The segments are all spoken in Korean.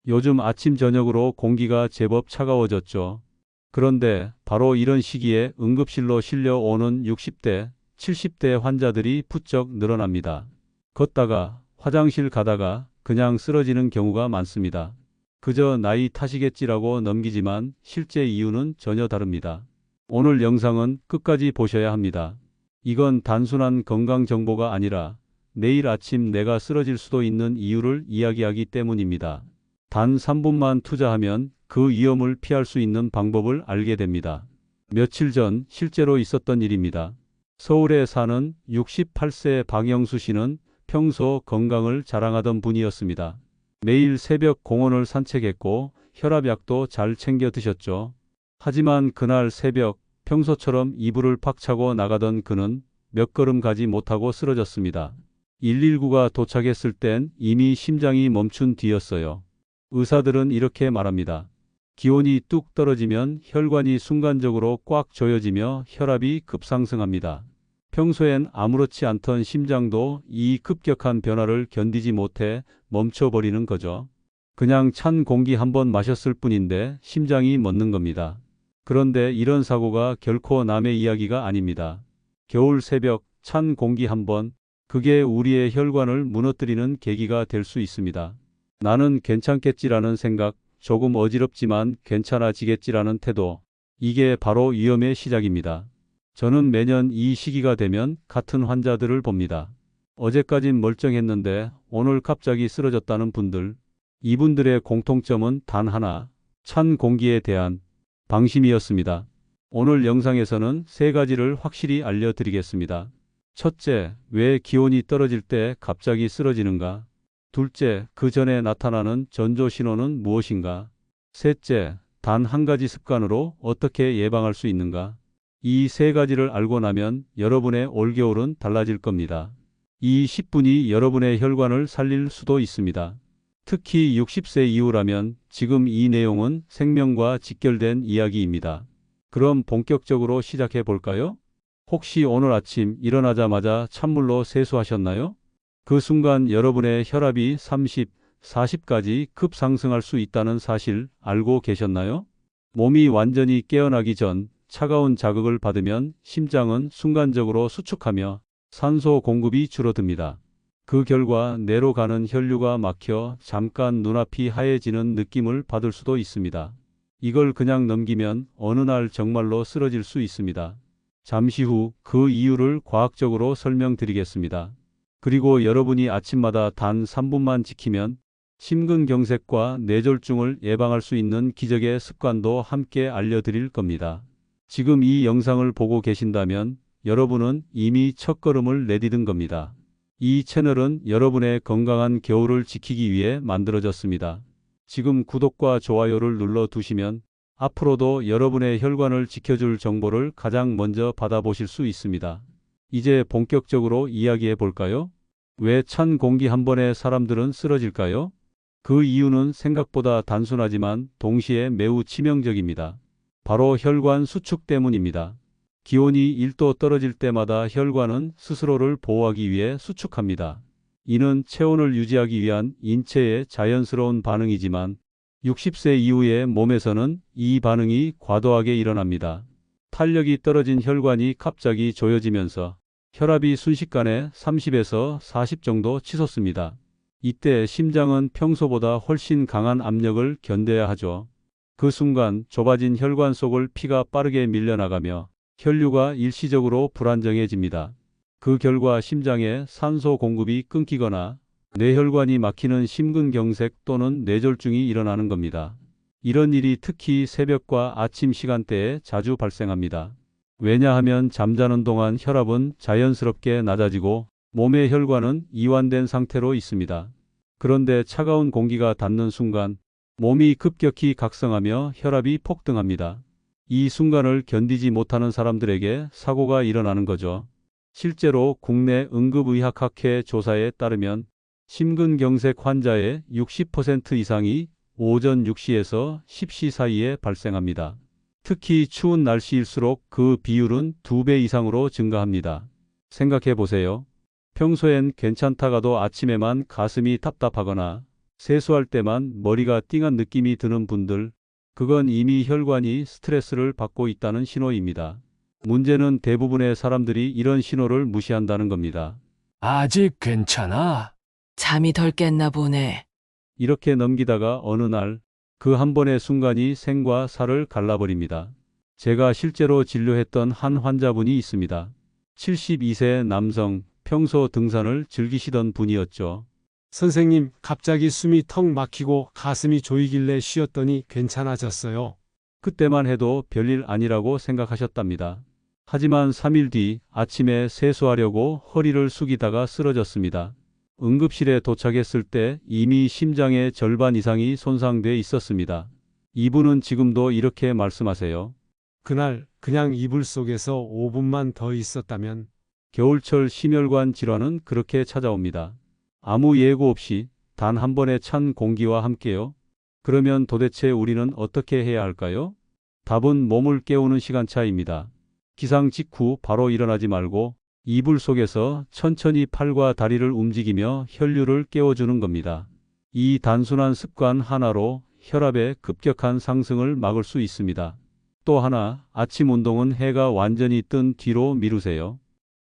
요즘 아침 저녁으로 공기가 제법 차가워졌죠. 그런데 바로 이런 시기에 응급실로 실려오는 60대, 70대 환자들이 부쩍 늘어납니다. 걷다가 화장실 가다가 그냥 쓰러지는 경우가 많습니다. 그저 나이 탓이겠지라고 넘기지만 실제 이유는 전혀 다릅니다. 오늘 영상은 끝까지 보셔야 합니다. 이건 단순한 건강 정보가 아니라 내일 아침 내가 쓰러질 수도 있는 이유를 이야기하기 때문입니다. 단 3분만 투자하면 그 위험을 피할 수 있는 방법을 알게 됩니다. 며칠 전 실제로 있었던 일입니다. 서울에 사는 68세 박영수 씨는 평소 건강을 자랑하던 분이었습니다. 매일 새벽 공원을 산책했고 혈압약도 잘 챙겨 드셨죠. 하지만 그날 새벽 평소처럼 이불을 팍 차고 나가던 그는 몇 걸음 가지 못하고 쓰러졌습니다. 119가 도착했을 땐 이미 심장이 멈춘 뒤였어요. 의사들은 이렇게 말합니다. 기온이 뚝 떨어지면 혈관이 순간적으로 꽉 조여지며 혈압이 급상승합니다. 평소엔 아무렇지 않던 심장도 이 급격한 변화를 견디지 못해 멈춰버리는 거죠. 그냥 찬 공기 한 번 마셨을 뿐인데 심장이 멎는 겁니다. 그런데 이런 사고가 결코 남의 이야기가 아닙니다. 겨울 새벽 찬 공기 한 번, 그게 우리의 혈관을 무너뜨리는 계기가 될 수 있습니다. 나는 괜찮겠지라는 생각, 조금 어지럽지만 괜찮아지겠지라는 태도, 이게 바로 위험의 시작입니다. 저는 매년 이 시기가 되면 같은 환자들을 봅니다. 어제까진 멀쩡했는데 오늘 갑자기 쓰러졌다는 분들. 이분들의 공통점은 단 하나, 찬 공기에 대한 방심이었습니다. 오늘 영상에서는 세 가지를 확실히 알려드리겠습니다. 첫째, 왜 기온이 떨어질 때 갑자기 쓰러지는가? 둘째, 그 전에 나타나는 전조 신호는 무엇인가? 셋째, 단 한 가지 습관으로 어떻게 예방할 수 있는가? 이 세 가지를 알고 나면 여러분의 올겨울은 달라질 겁니다. 이 10분이 여러분의 혈관을 살릴 수도 있습니다. 특히 60세 이후라면 지금 이 내용은 생명과 직결된 이야기입니다. 그럼 본격적으로 시작해 볼까요? 혹시 오늘 아침 일어나자마자 찬물로 세수하셨나요? 그 순간 여러분의 혈압이 30, 40까지 급상승할 수 있다는 사실 알고 계셨나요? 몸이 완전히 깨어나기 전 차가운 자극을 받으면 심장은 순간적으로 수축하며 산소 공급이 줄어듭니다. 그 결과 뇌로 가는 혈류가 막혀 잠깐 눈앞이 하얘지는 느낌을 받을 수도 있습니다. 이걸 그냥 넘기면 어느 날 정말로 쓰러질 수 있습니다. 잠시 후 그 이유를 과학적으로 설명드리겠습니다. 그리고 여러분이 아침마다 단 3분만 지키면 심근경색과 뇌졸중을 예방할 수 있는 기적의 습관도 함께 알려드릴 겁니다. 지금 이 영상을 보고 계신다면 여러분은 이미 첫걸음을 내디딘 겁니다. 이 채널은 여러분의 건강한 겨울을 지키기 위해 만들어졌습니다. 지금 구독과 좋아요를 눌러두시면 앞으로도 여러분의 혈관을 지켜줄 정보를 가장 먼저 받아보실 수 있습니다. 이제 본격적으로 이야기해 볼까요? 왜 찬 공기 한 번에 사람들은 쓰러질까요? 그 이유는 생각보다 단순하지만 동시에 매우 치명적입니다. 바로 혈관 수축 때문입니다. 기온이 1도 떨어질 때마다 혈관은 스스로를 보호하기 위해 수축합니다. 이는 체온을 유지하기 위한 인체의 자연스러운 반응이지만 60세 이후의 몸에서는 이 반응이 과도하게 일어납니다. 탄력이 떨어진 혈관이 갑자기 조여지면서 혈압이 순식간에 30에서 40 정도 치솟습니다. 이때 심장은 평소보다 훨씬 강한 압력을 견뎌야 하죠. 그 순간 좁아진 혈관 속을 피가 빠르게 밀려나가며 혈류가 일시적으로 불안정해집니다. 그 결과 심장에 산소 공급이 끊기거나 뇌혈관이 막히는 심근경색 또는 뇌졸중이 일어나는 겁니다. 이런 일이 특히 새벽과 아침 시간대에 자주 발생합니다. 왜냐하면 잠자는 동안 혈압은 자연스럽게 낮아지고 몸의 혈관은 이완된 상태로 있습니다. 그런데 차가운 공기가 닿는 순간 몸이 급격히 각성하며 혈압이 폭등합니다. 이 순간을 견디지 못하는 사람들에게 사고가 일어나는 거죠. 실제로 국내 응급의학학회 조사에 따르면 심근경색 환자의 60% 이상이 오전 6시에서 10시 사이에 발생합니다. 특히 추운 날씨일수록 그 비율은 2배 이상으로 증가합니다. 생각해 보세요. 평소엔 괜찮다가도 아침에만 가슴이 답답하거나 세수할 때만 머리가 띵한 느낌이 드는 분들, 그건 이미 혈관이 스트레스를 받고 있다는 신호입니다. 문제는 대부분의 사람들이 이런 신호를 무시한다는 겁니다. 아직 괜찮아. 잠이 덜 깼나 보네. 이렇게 넘기다가 어느 날 그 한 번의 순간이 생과 사를 갈라버립니다. 제가 실제로 진료했던 한 환자분이 있습니다. 72세 남성, 평소 등산을 즐기시던 분이었죠. 선생님, 갑자기 숨이 턱 막히고 가슴이 조이길래 쉬었더니 괜찮아졌어요. 그때만 해도 별일 아니라고 생각하셨답니다. 하지만 3일 뒤 아침에 세수하려고 허리를 숙이다가 쓰러졌습니다. 응급실에 도착했을 때 이미 심장의 절반 이상이 손상돼 있었습니다. 이분은 지금도 이렇게 말씀하세요. 그날 그냥 이불 속에서 5분만 더 있었다면. 겨울철 심혈관 질환은 그렇게 찾아옵니다. 아무 예고 없이 단 한 번의 찬 공기와 함께요. 그러면 도대체 우리는 어떻게 해야 할까요? 답은 몸을 깨우는 시간차입니다. 기상 직후 바로 일어나지 말고 이불 속에서 천천히 팔과 다리를 움직이며 혈류를 깨워주는 겁니다. 이 단순한 습관 하나로 혈압의 급격한 상승을 막을 수 있습니다. 또 하나, 아침 운동은 해가 완전히 뜬 뒤로 미루세요.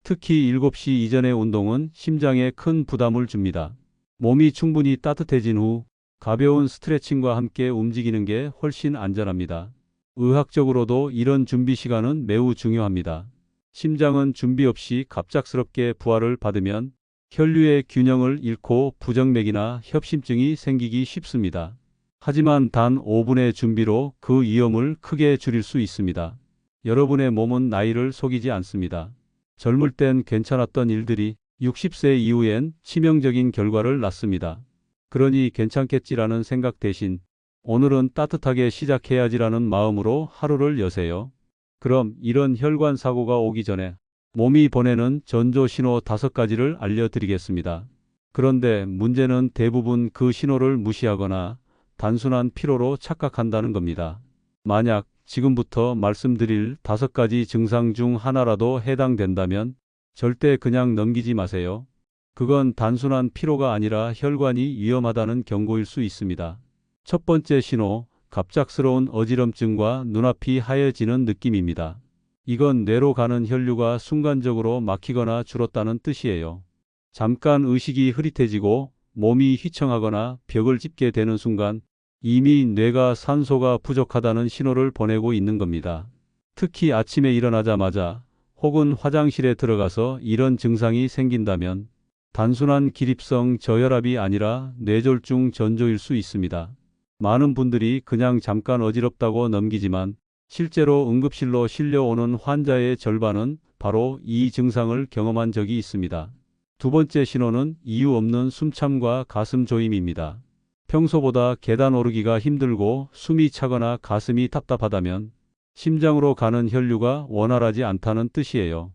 특히 7시 이전의 운동은 심장에 큰 부담을 줍니다. 몸이 충분히 따뜻해진 후 가벼운 스트레칭과 함께 움직이는 게 훨씬 안전합니다. 의학적으로도 이런 준비 시간은 매우 중요합니다. 심장은 준비 없이 갑작스럽게 부하를 받으면 혈류의 균형을 잃고 부정맥이나 협심증이 생기기 쉽습니다. 하지만 단 5분의 준비로 그 위험을 크게 줄일 수 있습니다. 여러분의 몸은 나이를 속이지 않습니다. 젊을 땐 괜찮았던 일들이 60세 이후엔 치명적인 결과를 낳습니다. 그러니 괜찮겠지라는 생각 대신 오늘은 따뜻하게 시작해야지라는 마음으로 하루를 여세요. 그럼 이런 혈관 사고가 오기 전에 몸이 보내는 전조 신호 5가지를 알려드리겠습니다. 그런데 문제는 대부분 그 신호를 무시하거나 단순한 피로로 착각한다는 겁니다. 만약 지금부터 말씀드릴 5가지 증상 중 하나라도 해당된다면 절대 그냥 넘기지 마세요. 그건 단순한 피로가 아니라 혈관이 위험하다는 경고일 수 있습니다. 첫 번째 신호, 갑작스러운 어지럼증과 눈앞이 하얘지는 느낌입니다. 이건 뇌로 가는 혈류가 순간적으로 막히거나 줄었다는 뜻이에요. 잠깐 의식이 흐릿해지고 몸이 휘청하거나 벽을 짚게 되는 순간 이미 뇌가 산소가 부족하다는 신호를 보내고 있는 겁니다. 특히 아침에 일어나자마자 혹은 화장실에 들어가서 이런 증상이 생긴다면 단순한 기립성 저혈압이 아니라 뇌졸중 전조일 수 있습니다. 많은 분들이 그냥 잠깐 어지럽다고 넘기지만 실제로 응급실로 실려오는 환자의 절반은 바로 이 증상을 경험한 적이 있습니다. 두 번째 신호는 이유 없는 숨참과 가슴 조임입니다. 평소보다 계단 오르기가 힘들고 숨이 차거나 가슴이 답답하다면 심장으로 가는 혈류가 원활하지 않다는 뜻이에요.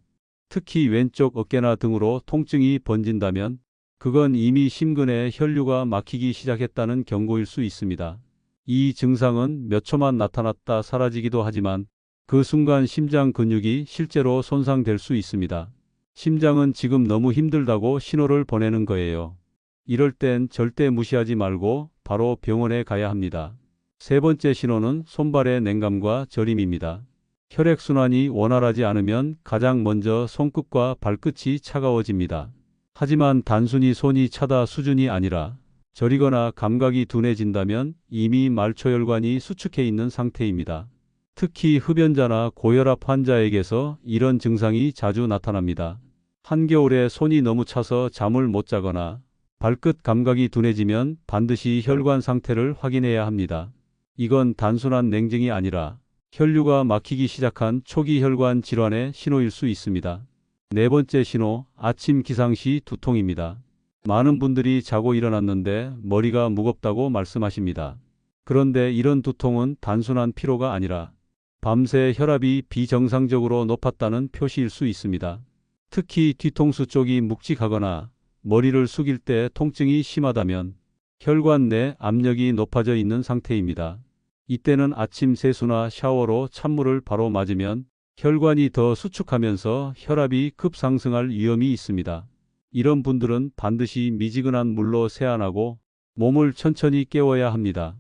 특히 왼쪽 어깨나 등으로 통증이 번진다면 그건 이미 심근에 혈류가 막히기 시작했다는 경고일 수 있습니다. 이 증상은 몇 초만 나타났다 사라지기도 하지만 그 순간 심장 근육이 실제로 손상될 수 있습니다. 심장은 지금 너무 힘들다고 신호를 보내는 거예요. 이럴 땐 절대 무시하지 말고 바로 병원에 가야 합니다. 세 번째 신호는 손발의 냉감과 저림입니다. 혈액순환이 원활하지 않으면 가장 먼저 손끝과 발끝이 차가워집니다. 하지만 단순히 손이 차다 수준이 아니라 저리거나 감각이 둔해진다면 이미 말초혈관이 수축해 있는 상태입니다. 특히 흡연자나 고혈압 환자에게서 이런 증상이 자주 나타납니다. 한겨울에 손이 너무 차서 잠을 못 자거나 발끝 감각이 둔해지면 반드시 혈관 상태를 확인해야 합니다. 이건 단순한 냉증이 아니라 혈류가 막히기 시작한 초기 혈관 질환의 신호일 수 있습니다. 네 번째 신호, 아침 기상 시 두통입니다. 많은 분들이 자고 일어났는데 머리가 무겁다고 말씀하십니다. 그런데 이런 두통은 단순한 피로가 아니라 밤새 혈압이 비정상적으로 높았다는 표시일 수 있습니다. 특히 뒤통수 쪽이 묵직하거나 머리를 숙일 때 통증이 심하다면 혈관 내 압력이 높아져 있는 상태입니다. 이때는 아침 세수나 샤워로 찬물을 바로 맞으면 혈관이 더 수축하면서 혈압이 급상승할 위험이 있습니다. 이런 분들은 반드시 미지근한 물로 세안하고 몸을 천천히 깨워야 합니다.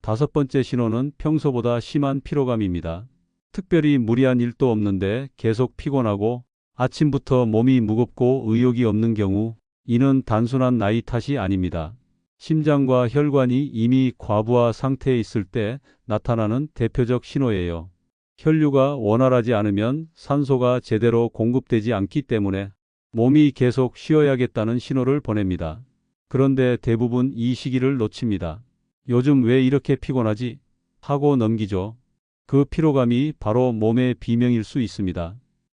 다섯 번째 신호는 평소보다 심한 피로감입니다. 특별히 무리한 일도 없는데 계속 피곤하고 아침부터 몸이 무겁고 의욕이 없는 경우 이는 단순한 나이 탓이 아닙니다. 심장과 혈관이 이미 과부하 상태에 있을 때 나타나는 대표적 신호예요. 혈류가 원활하지 않으면 산소가 제대로 공급되지 않기 때문에 몸이 계속 쉬어야겠다는 신호를 보냅니다. 그런데 대부분 이 시기를 놓칩니다. 요즘 왜 이렇게 피곤하지? 하고 넘기죠. 그 피로감이 바로 몸의 비명일 수 있습니다.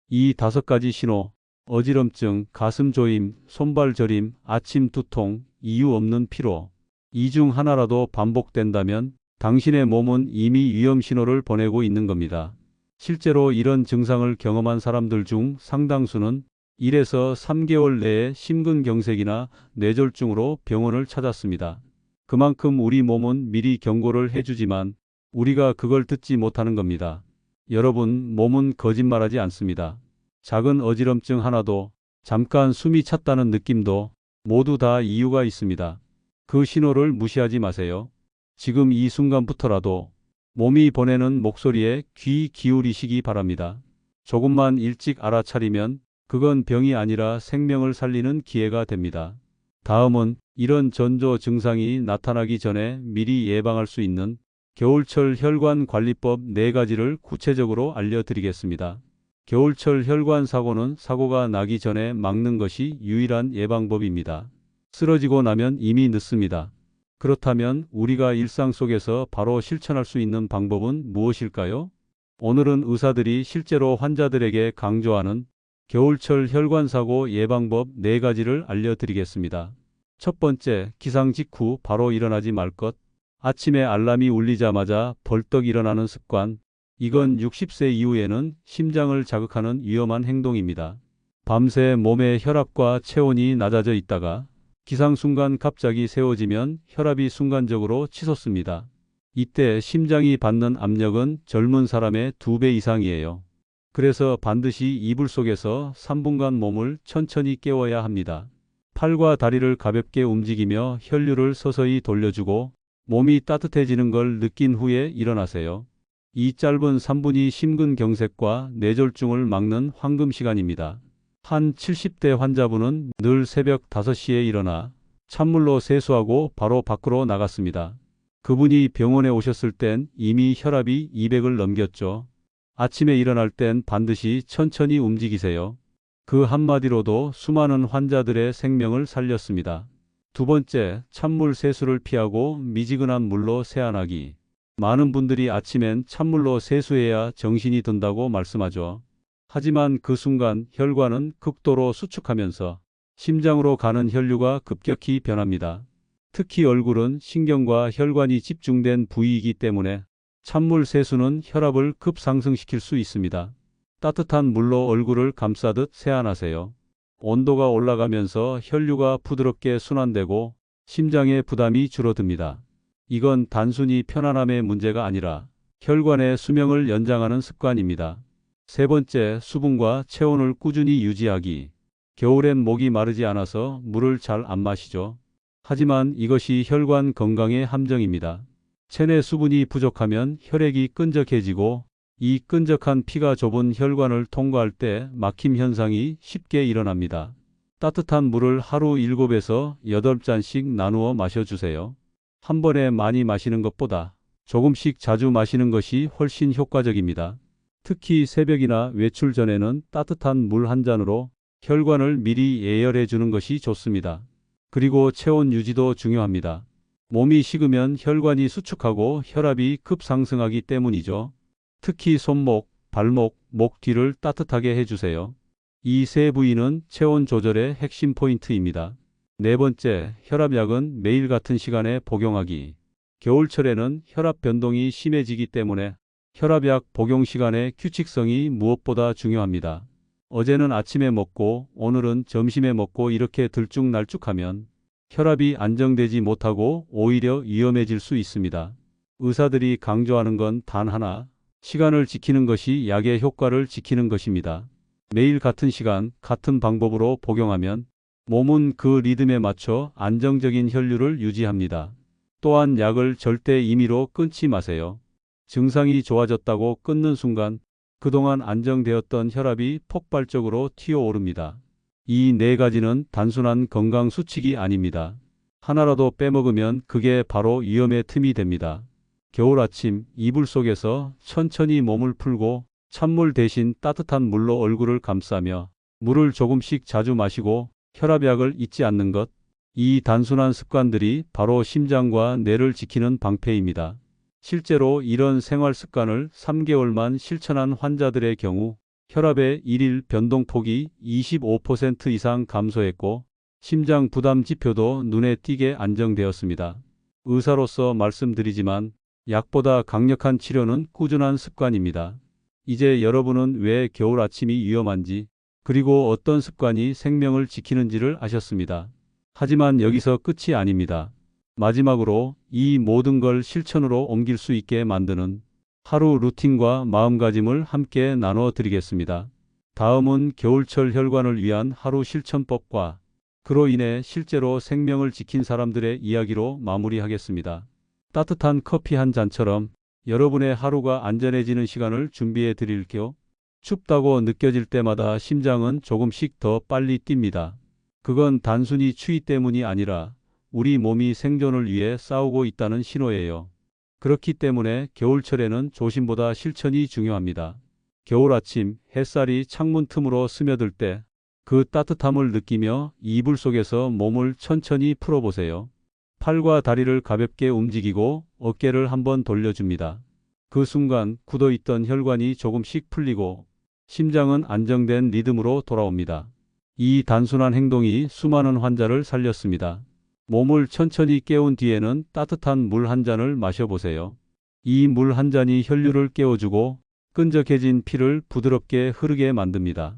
이 다섯 가지 신호, 어지럼증, 가슴 조임, 손발 저림, 아침 두통, 이유 없는 피로, 이 중 하나라도 반복된다면 당신의 몸은 이미 위험 신호를 보내고 있는 겁니다. 실제로 이런 증상을 경험한 사람들 중 상당수는 1에서 3개월 내에 심근경색이나 뇌졸중으로 병원을 찾았습니다. 그만큼 우리 몸은 미리 경고를 해주지만 우리가 그걸 듣지 못하는 겁니다. 여러분, 몸은 거짓말하지 않습니다. 작은 어지럼증 하나도, 잠깐 숨이 찼다는 느낌도 모두 다 이유가 있습니다. 그 신호를 무시하지 마세요. 지금 이 순간부터라도 몸이 보내는 목소리에 귀 기울이시기 바랍니다. 조금만 일찍 알아차리면 그건 병이 아니라 생명을 살리는 기회가 됩니다. 다음은 이런 전조 증상이 나타나기 전에 미리 예방할 수 있는 겨울철 혈관 관리법 4가지를 구체적으로 알려드리겠습니다. 겨울철 혈관 사고는 사고가 나기 전에 막는 것이 유일한 예방법입니다. 쓰러지고 나면 이미 늦습니다. 그렇다면 우리가 일상 속에서 바로 실천할 수 있는 방법은 무엇일까요? 오늘은 의사들이 실제로 환자들에게 강조하는 겨울철 혈관 사고 예방법 4가지를 알려드리겠습니다. 첫 번째, 기상 직후 바로 일어나지 말 것. 아침에 알람이 울리자마자 벌떡 일어나는 습관. 이건 60세 이후에는 심장을 자극하는 위험한 행동입니다. 밤새 몸의 혈압과 체온이 낮아져 있다가 기상 순간 갑자기 세워지면 혈압이 순간적으로 치솟습니다. 이때 심장이 받는 압력은 젊은 사람의 2배 이상이에요. 그래서 반드시 이불 속에서 3분간 몸을 천천히 깨워야 합니다. 팔과 다리를 가볍게 움직이며 혈류를 서서히 돌려주고 몸이 따뜻해지는 걸 느낀 후에 일어나세요. 이 짧은 3분이 심근경색과 뇌졸중을 막는 황금 시간입니다. 한 70대 환자분은 늘 새벽 5시에 일어나 찬물로 세수하고 바로 밖으로 나갔습니다. 그분이 병원에 오셨을 땐 이미 혈압이 200을 넘겼죠. 아침에 일어날 땐 반드시 천천히 움직이세요. 그 한마디로도 수많은 환자들의 생명을 살렸습니다. 두 번째, 찬물 세수를 피하고 미지근한 물로 세안하기. 많은 분들이 아침엔 찬물로 세수해야 정신이 든다고 말씀하죠. 하지만 그 순간 혈관은 극도로 수축하면서 심장으로 가는 혈류가 급격히 변합니다. 특히 얼굴은 신경과 혈관이 집중된 부위이기 때문에 찬물 세수는 혈압을 급상승시킬 수 있습니다. 따뜻한 물로 얼굴을 감싸듯 세안하세요. 온도가 올라가면서 혈류가 부드럽게 순환되고 심장의 부담이 줄어듭니다. 이건 단순히 편안함의 문제가 아니라 혈관의 수명을 연장하는 습관입니다. 세 번째, 수분과 체온을 꾸준히 유지하기. 겨울엔 목이 마르지 않아서 물을 잘 안 마시죠. 하지만 이것이 혈관 건강의 함정입니다. 체내 수분이 부족하면 혈액이 끈적해지고 이 끈적한 피가 좁은 혈관을 통과할 때 막힘 현상이 쉽게 일어납니다. 따뜻한 물을 하루 7에서 8잔씩 나누어 마셔주세요. 한 번에 많이 마시는 것보다 조금씩 자주 마시는 것이 훨씬 효과적입니다. 특히 새벽이나 외출 전에는 따뜻한 물 한 잔으로 혈관을 미리 예열해 주는 것이 좋습니다. 그리고 체온 유지도 중요합니다. 몸이 식으면 혈관이 수축하고 혈압이 급상승하기 때문이죠. 특히 손목, 발목, 목 뒤를 따뜻하게 해주세요. 이 세 부위는 체온 조절의 핵심 포인트입니다. 네 번째, 혈압약은 매일 같은 시간에 복용하기. 겨울철에는 혈압 변동이 심해지기 때문에 혈압약 복용 시간의 규칙성이 무엇보다 중요합니다. 어제는 아침에 먹고 오늘은 점심에 먹고 이렇게 들쭉날쭉하면 혈압이 안정되지 못하고 오히려 위험해질 수 있습니다. 의사들이 강조하는 건 단 하나, 시간을 지키는 것이 약의 효과를 지키는 것입니다. 매일 같은 시간, 같은 방법으로 복용하면 몸은 그 리듬에 맞춰 안정적인 혈류를 유지합니다. 또한 약을 절대 임의로 끊지 마세요. 증상이 좋아졌다고 끊는 순간 그동안 안정되었던 혈압이 폭발적으로 튀어오릅니다. 이 네 가지는 단순한 건강 수칙이 아닙니다. 하나라도 빼먹으면 그게 바로 위험의 틈이 됩니다. 겨울 아침 이불 속에서 천천히 몸을 풀고 찬물 대신 따뜻한 물로 얼굴을 감싸며 물을 조금씩 자주 마시고 혈압약을 잊지 않는 것. 이 단순한 습관들이 바로 심장과 뇌를 지키는 방패입니다. 실제로 이런 생활 습관을 3개월만 실천한 환자들의 경우 혈압의 일일 변동폭이 25% 이상 감소했고 심장 부담 지표도 눈에 띄게 안정되었습니다. 의사로서 말씀드리지만 약보다 강력한 치료는 꾸준한 습관입니다. 이제 여러분은 왜 겨울 아침이 위험한지 그리고 어떤 습관이 생명을 지키는지를 아셨습니다. 하지만 여기서 끝이 아닙니다. 마지막으로 이 모든 걸 실천으로 옮길 수 있게 만드는 하루 루틴과 마음가짐을 함께 나눠 드리겠습니다. 다음은 겨울철 혈관을 위한 하루 실천법과 그로 인해 실제로 생명을 지킨 사람들의 이야기로 마무리하겠습니다. 따뜻한 커피 한 잔처럼 여러분의 하루가 안전해지는 시간을 준비해 드릴게요. 춥다고 느껴질 때마다 심장은 조금씩 더 빨리 뜁니다. 그건 단순히 추위 때문이 아니라 우리 몸이 생존을 위해 싸우고 있다는 신호예요. 그렇기 때문에 겨울철에는 조심보다 실천이 중요합니다. 겨울 아침 햇살이 창문 틈으로 스며들 때 그 따뜻함을 느끼며 이불 속에서 몸을 천천히 풀어보세요. 팔과 다리를 가볍게 움직이고 어깨를 한번 돌려줍니다. 그 순간 굳어있던 혈관이 조금씩 풀리고 심장은 안정된 리듬으로 돌아옵니다. 이 단순한 행동이 수많은 환자를 살렸습니다. 몸을 천천히 깨운 뒤에는 따뜻한 물 한 잔을 마셔보세요. 이 물 한 잔이 혈류를 깨워주고 끈적해진 피를 부드럽게 흐르게 만듭니다.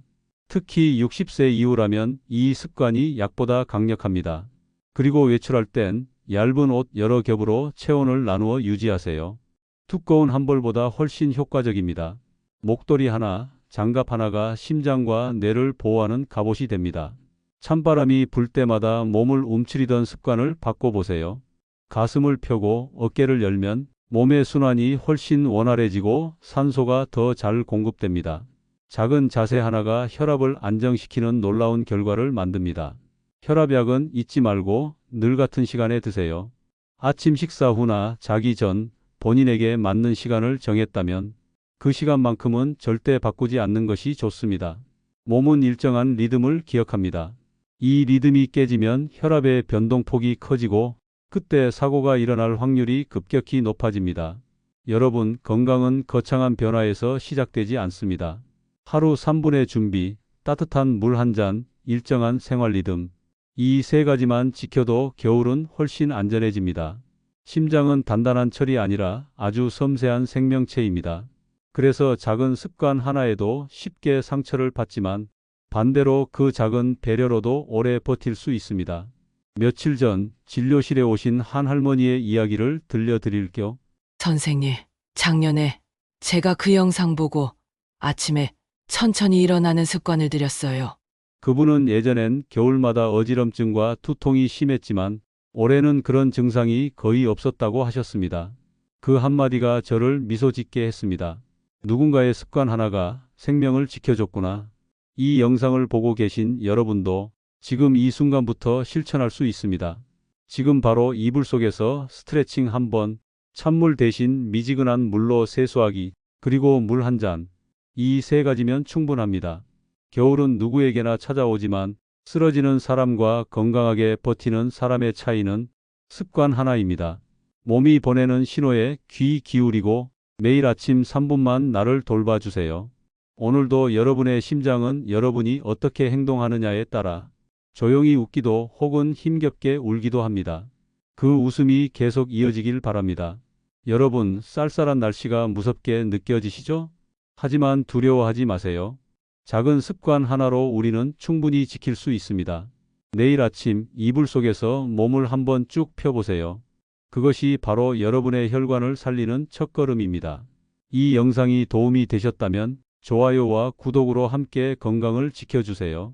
특히 60세 이후라면 이 습관이 약보다 강력합니다. 그리고 외출할 땐 얇은 옷 여러 겹으로 체온을 나누어 유지하세요. 두꺼운 한 벌보다 훨씬 효과적입니다. 목도리 하나, 장갑 하나가 심장과 뇌를 보호하는 갑옷이 됩니다. 찬바람이 불 때마다 몸을 움츠리던 습관을 바꿔보세요. 가슴을 펴고 어깨를 열면 몸의 순환이 훨씬 원활해지고 산소가 더 잘 공급됩니다. 작은 자세 하나가 혈압을 안정시키는 놀라운 결과를 만듭니다. 혈압약은 잊지 말고 늘 같은 시간에 드세요. 아침 식사 후나 자기 전 본인에게 맞는 시간을 정했다면 그 시간만큼은 절대 바꾸지 않는 것이 좋습니다. 몸은 일정한 리듬을 기억합니다. 이 리듬이 깨지면 혈압의 변동폭이 커지고 그때 사고가 일어날 확률이 급격히 높아집니다. 여러분, 건강은 거창한 변화에서 시작되지 않습니다. 하루 3분의 준비, 따뜻한 물 한 잔, 일정한 생활 리듬. 이 세 가지만 지켜도 겨울은 훨씬 안전해집니다. 심장은 단단한 철이 아니라 아주 섬세한 생명체입니다. 그래서 작은 습관 하나에도 쉽게 상처를 받지만 반대로 그 작은 배려로도 오래 버틸 수 있습니다. 며칠 전 진료실에 오신 한 할머니의 이야기를 들려드릴게요. 선생님, 작년에 제가 그 영상 보고 아침에 천천히 일어나는 습관을 들였어요. 그분은 예전엔 겨울마다 어지럼증과 두통이 심했지만 올해는 그런 증상이 거의 없었다고 하셨습니다. 그 한마디가 저를 미소 짓게 했습니다. 누군가의 습관 하나가 생명을 지켜줬구나. 이 영상을 보고 계신 여러분도 지금 이 순간부터 실천할 수 있습니다. 지금 바로 이불 속에서 스트레칭 한번, 찬물 대신 미지근한 물로 세수하기, 그리고 물 한 잔. 이 세 가지면 충분합니다. 겨울은 누구에게나 찾아오지만 쓰러지는 사람과 건강하게 버티는 사람의 차이는 습관 하나입니다. 몸이 보내는 신호에 귀 기울이고 매일 아침 3분만 나를 돌봐주세요. 오늘도 여러분의 심장은 여러분이 어떻게 행동하느냐에 따라 조용히 웃기도 혹은 힘겹게 울기도 합니다. 그 웃음이 계속 이어지길 바랍니다. 여러분, 쌀쌀한 날씨가 무섭게 느껴지시죠? 하지만 두려워하지 마세요. 작은 습관 하나로 우리는 충분히 지킬 수 있습니다. 내일 아침 이불 속에서 몸을 한번 쭉 펴보세요. 그것이 바로 여러분의 혈관을 살리는 첫걸음입니다. 이 영상이 도움이 되셨다면 좋아요와 구독으로 함께 건강을 지켜주세요.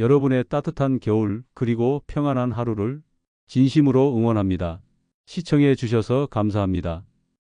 여러분의 따뜻한 겨울 그리고 평안한 하루를 진심으로 응원합니다. 시청해 주셔서 감사합니다.